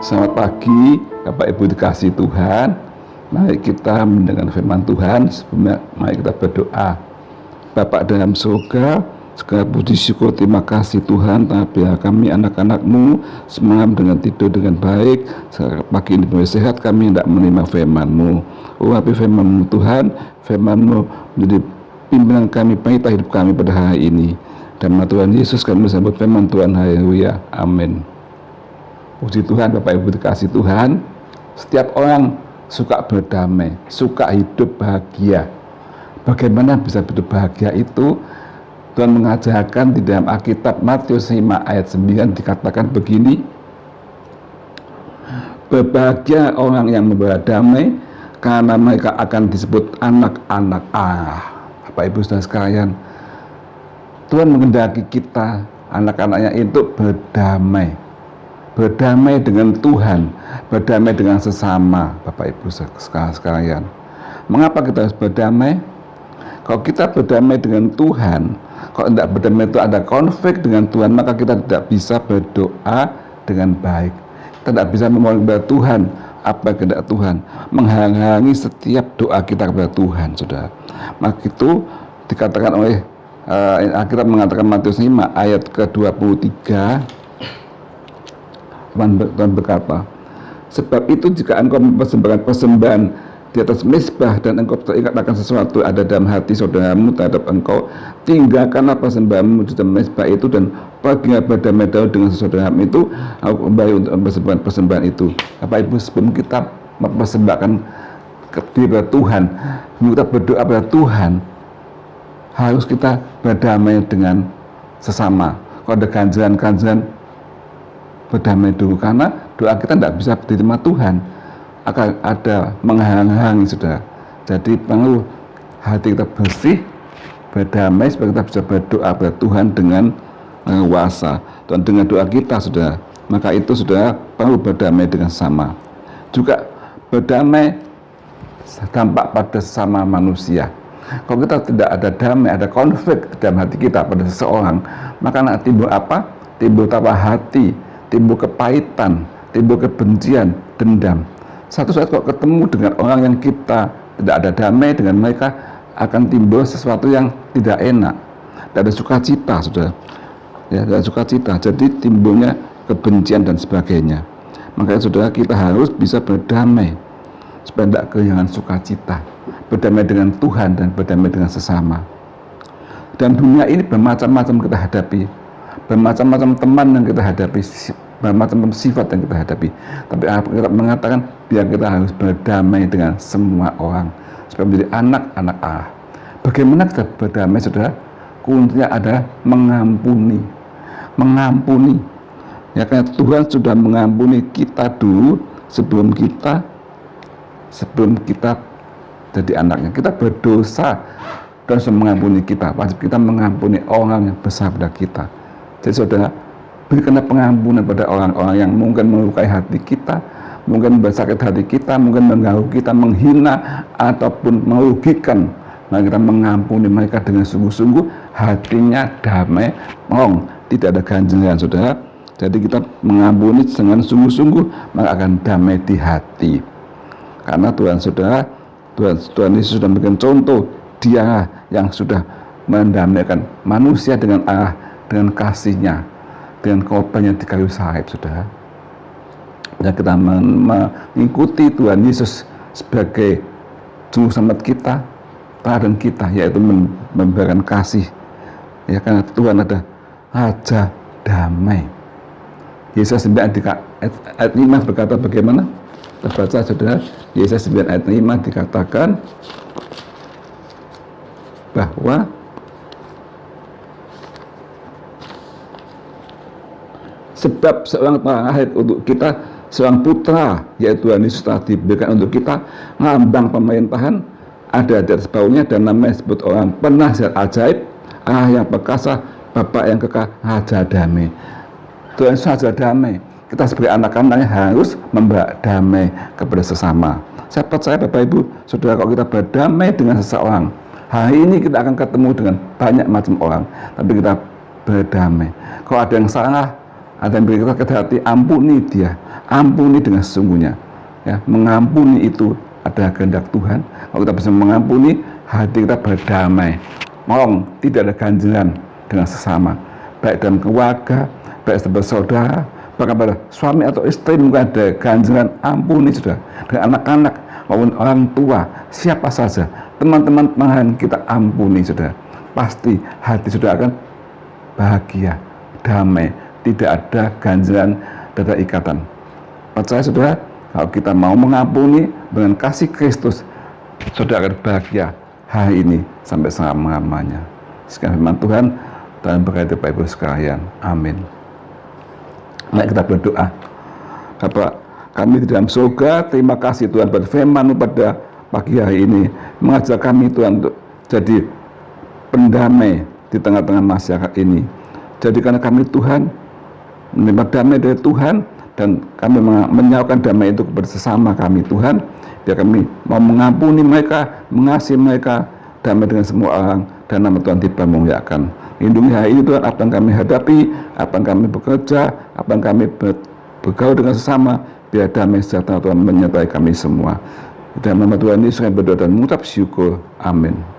Selamat pagi, Bapak Ibu dikasih Tuhan. Mari kita mendengar firman Tuhan. Sebelumnya mari kita berdoa. Bapak dalam surga, segala puji syukur terima kasih Tuhan, biar kami anak-anak-Mu semalam dengan tidur dengan baik. Pagi ini boleh sehat, kami hendak menerima firman-Mu. Urapi firman-Mu Tuhan, firman-Mu menjadi pimpinan kami, pengintai hidup kami pada hari ini. Dan Tuhan Yesus kami sambut firman Tuhan, haleluya, amin. Puji Tuhan, Bapak Ibu dikasih Tuhan. Setiap orang suka berdamai, suka hidup bahagia. Bagaimana bisa hidup bahagia itu? Tuhan mengajarkan di dalam Alkitab Matius 5 ayat 9 dikatakan begini. Berbahagia orang yang membawa damai, karena mereka akan disebut anak-anak Allah. Bapak Ibu saudara sekalian, Tuhan menghendaki kita, anak-anaknya itu berdamai. Berdamai dengan Tuhan, berdamai dengan sesama, Bapak Ibu sekalian. Mengapa kita harus berdamai? Kalau kita berdamai dengan Tuhan, kalau tidak berdamai itu ada konflik dengan Tuhan, maka kita tidak bisa berdoa dengan baik. Kita tidak bisa memohon kepada Tuhan apa kehendak Tuhan, menghalangi setiap doa kita kepada Tuhan, saudara. Maka itu dikatakan oleh Alkitab mengatakan Matius 5 ayat ke-23. Tuhan berkata, sebab itu jika engkau mempersembahkan persembahan di atas mezbah dan engkau teringat akan sesuatu ada dalam hati saudaramu terhadap engkau, tinggalkanlah persembahanmu di dalam mezbah itu dan pergilah berdamai dengan saudaramu itu. Aku kembali untuk mempersembahkan persembahan itu. Bapak Ibu, sebelum kita mempersembahkan kepada Tuhan, sebelum kita berdoa kepada Tuhan, harus kita berdamai dengan sesama. Kalau ada ganjaran-ganjaran, berdamai dulu, karena doa kita tidak bisa diterima Tuhan, akan ada menghalang-halangi, saudara. Jadi perlu hati kita bersih, berdamai supaya kita bisa berdoa kepada Tuhan dengan leluasa dan dengan doa kita, saudara. Maka itu saudara perlu berdamai dengan sama. Juga berdamai dampak pada sesama manusia. Kalau kita tidak ada damai, ada konflik dalam hati kita pada seseorang, maka nanti timbul apa? Timbul tawa hati, timbul kepahitan, timbul kebencian, dendam. Satu saat kalau ketemu dengan orang yang kita tidak ada damai dengan mereka, akan timbul sesuatu yang tidak enak, tidak ada sukacita, saudara. Ya, tidak ada sukacita. Jadi timbulnya kebencian dan sebagainya. Makanya saudara, kita harus bisa berdamai supaya tidak kehilangan sukacita, berdamai dengan Tuhan dan berdamai dengan sesama. Dan dunia ini bermacam-macam kita hadapi, bermacam-macam teman yang kita hadapi, bermacam-macam sifat yang kita hadapi. Tapi kita mengatakan biar kita harus berdamai dengan semua orang supaya menjadi anak-anak Allah. Bagaimana kita berdamai, saudara? Kuncinya ada mengampuni. Mengampuni. Ya, karena Tuhan sudah mengampuni kita dulu sebelum kita jadi anaknya. Kita berdosa dan sudah mengampuni kita. Wajib kita mengampuni orang yang besar pada kita. Jadi saudara, berikanlah pengampunan pada orang-orang yang mungkin melukai hati kita, mungkin bersakit hati kita, mungkin mengganggu kita, menghina ataupun merugikan. Maka kita mengampuni mereka dengan sungguh-sungguh, hatinya damai, tidak ada ganjaran, saudara. Jadi kita mengampuni dengan sungguh-sungguh, maka akan damai di hati. Karena Tuhan, saudara, Tuhan Yesus sudah memberikan contoh, Dia yang sudah mendamaikan manusia dengan Allah, dengan kasihnya, dengan korbannya di kayu salib, saudara. Dan kita mengikuti Tuhan Yesus sebagai juru selamat kita, teladan kita, yaitu memberikan kasih. Ya, karena Tuhan ada Raja damai. Yesaya 9 ayat 5 berkata bagaimana? Kita baca, saudara. Yesaya 9 ayat 5 dikatakan bahwa sebab seorang terakhir untuk kita, seorang putra, yaitu Tuhan Yesus telah diberikan untuk kita, lambang pemerintahan ada di atas baunya, dan namanya disebut orang penasihat ajaib, Allah yang perkasa, Bapa yang kekal, Raja damai. Tuhan Yesus Raja damai. Kita sebagai anak-anaknya harus membawa damai kepada sesama. Saya percaya Bapak Ibu, saudara, kalau kita berdamai dengan seseorang, hari ini kita akan ketemu dengan banyak macam orang, tapi kita berdamai. Kalau ada yang salah, ada yang beri kita hati, ampuni dia, ampuni dengan sesungguhnya. Ya, mengampuni itu adalah kehendak Tuhan. Kalau kita bisa mengampuni, hati kita berdamai. Ngomong, tidak ada ganjilan dengan sesama, baik dalam keluarga, baik sebagai saudara, bahkan pada suami atau istri mungkin ada ganjilan. Ampuni sudah, dengan anak-anak maupun orang tua, siapa saja, teman-teman kita ampuni sudah. Pasti hati sudah akan bahagia, damai, tidak ada ganjilan, tidak ada ikatan. Percaya sudah, kalau kita mau mengampuni dengan kasih Kristus, saudara akan bahagia hari ini sampai selama-lamanya. Sekian firman Tuhan dan berkati Bapak Ibu sekalian. Amin. Mari kita berdoa. Bapa kami di dalam surga, terima kasih Tuhan buat firman pada pagi hari ini, mengajak kami Tuhan untuk jadi pendamai di tengah-tengah masyarakat ini. Jadikan kami Tuhan menerima damai dari Tuhan, dan kami menyaukan damai itu kepada sesama kami Tuhan, biar kami mau mengampuni mereka, mengasihi mereka, damai dengan semua orang, dan nama Tuhan dipermuliakan. Lindungi hari ini Tuhan, apa yang kami hadapi, apa yang kami bekerja, apa yang kami bergaul dengan sesama, biar damai sejahtera Tuhan menyertai kami semua. Dalam nama Tuhan Yesus kami berdoa dan mengucap syukur. Amin.